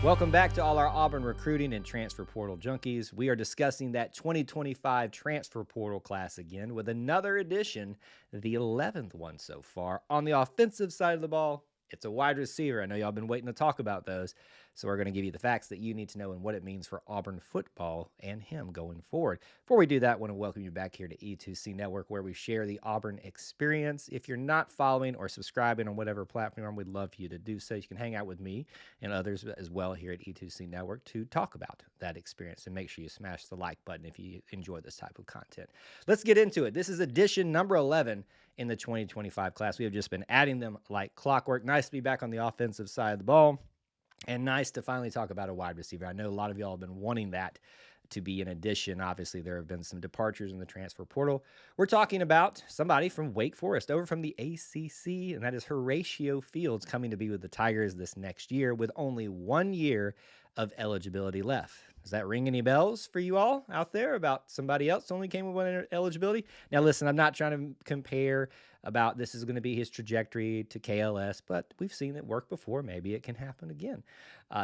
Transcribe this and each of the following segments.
Welcome back to all our Auburn recruiting and transfer portal junkies. We are discussing that 2025 transfer portal class again with another edition, the 11th one so far. On the offensive side of the ball, it's a wide receiver. I know y'all been waiting to talk about those. So we're going to give you the facts that you need to know and what it means for Auburn football and him going forward. Before we do that, I want to welcome you back here to E2C Network, where we share the Auburn experience. If you're not following or subscribing on whatever platform, we'd love for you to do so. You can hang out with me and others as well here at E2C Network to talk about that experience, and make sure you smash the like button if you enjoy this type of content. Let's get into it. This is edition number 11 in the 2025 class. We have just been adding them like clockwork. Nice to be back on the offensive side of the ball, and nice to finally talk about a wide receiver. I know a lot of y'all have been wanting that to be an addition. Obviously, there have been some departures in the transfer portal. We're talking about somebody from Wake Forest, over from the ACC, and that is Horatio Fields, coming to be with the Tigers this next year with only 1 year of eligibility left. Does that ring any bells for you all out there about somebody else only came with 1 year eligibility? Now, listen, I'm not trying to compare about this is going to be his trajectory to KLS, but we've seen it work before. Maybe it can happen again.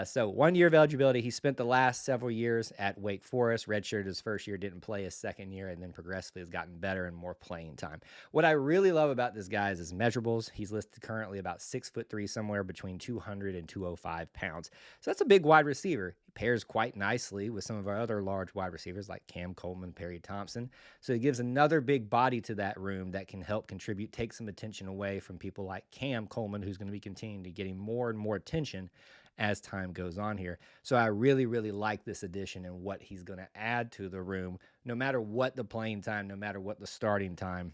So 1 year of eligibility. He spent the last several years at Wake Forest, redshirted his first year, didn't play his second year, and then progressively has gotten better and more playing time. What I really love about this guy is his measurables. He's listed currently about 6'3", somewhere between 200 and 205 pounds. So that's a big wide receiver. He pairs quite nicely with some of our other large wide receivers like Cam Coleman, Perry Thompson. So he gives another big body to that room that can help contribute, take some attention away from people like Cam Coleman, who's going to be continuing to getting more and more attention as time goes on here. So I really, really like this addition and what he's going to add to the room, no matter what the playing time, no matter what the starting time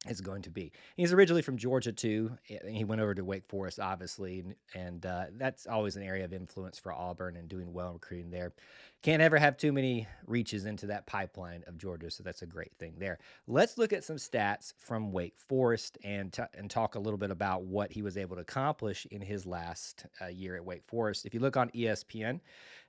is going to be. He's originally from Georgia too. He went over to Wake Forest, obviously, and that's always an area of influence for Auburn and doing well recruiting there. Can't ever have too many reaches into that pipeline of Georgia, so that's a great thing there. Let's look at some stats from Wake Forest and talk a little bit about what he was able to accomplish in his last year at Wake Forest. If you look on ESPN,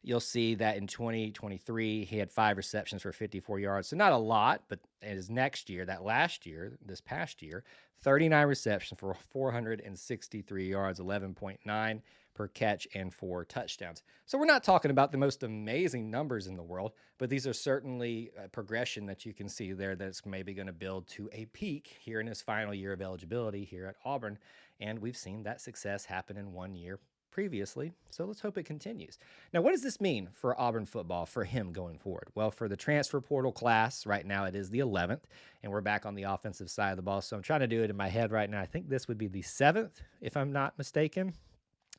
you'll see that in 2023, he had 5 receptions for 54 yards. So not a lot, but his next year, that last year, this past year, 39 receptions for 463 yards, 11.9 per catch, and 4 touchdowns. So we're not talking about the most amazing numbers in the world, but these are certainly a progression that you can see there that's maybe going to build to a peak here in his final year of eligibility here at Auburn. And we've seen that success happen in 1 year previously, so let's hope it continues. Now, what does this mean for Auburn football, for him going forward? Well, for the transfer portal class, right now it is the 11th, and we're back on the offensive side of the ball, so I'm trying to do it in my head right now. I think this would be the 7th, if I'm not mistaken.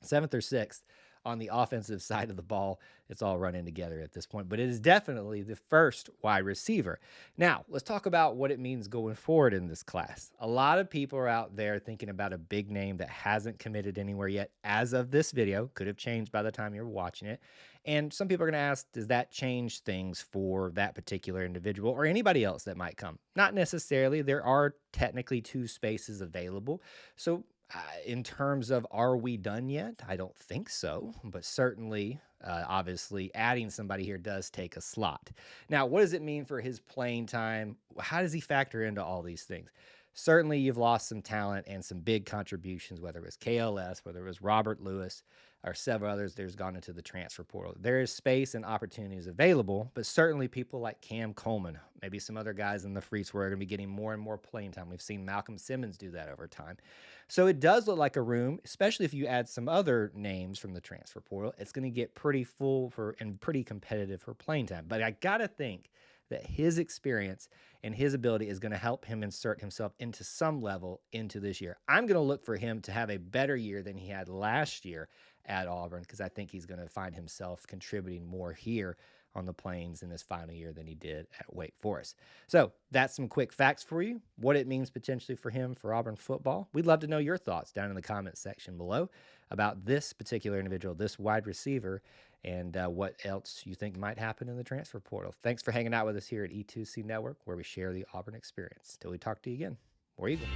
7th or 6th on the offensive side of the ball. It's all running together at this point, but it is definitely the first wide receiver. Now, let's talk about what it means going forward in this class. A lot of people are out there thinking about a big name that hasn't committed anywhere yet as of this video. Could have changed by the time you're watching it. And some people are going to ask, does that change things for that particular individual or anybody else that might come? Not necessarily. There are technically 2 spaces available. So in terms of are we done yet? I don't think so, but certainly, obviously, adding somebody here does take a slot. Now, what does it mean for his playing time? How does he factor into all these things? Certainly, you've lost some talent and some big contributions, whether it was KLS, whether it was Robert Lewis, or several others there's gone into the transfer portal. There is space and opportunities available, but certainly people like Cam Coleman, maybe some other guys in the free swir are going to be getting more and more playing time. We've seen Malcolm Simmons do that over time. So it does look like a room, especially if you add some other names from the transfer portal. It's going to get pretty full and pretty competitive for playing time. But I got to think that his experience and his ability is going to help him insert himself into some level into this year. I'm going to look for him to have a better year than he had last year at Auburn, because I think he's going to find himself contributing more here on the Plains in his final year than he did at Wake Forest. So that's some quick facts for you, what it means potentially for him for Auburn football. We'd love to know your thoughts down in the comment section below about this particular individual, this wide receiver, and what else you think might happen in the transfer portal. Thanks for hanging out with us here at E2C Network, where we share the Auburn experience. Till we talk to you again, War Eagle.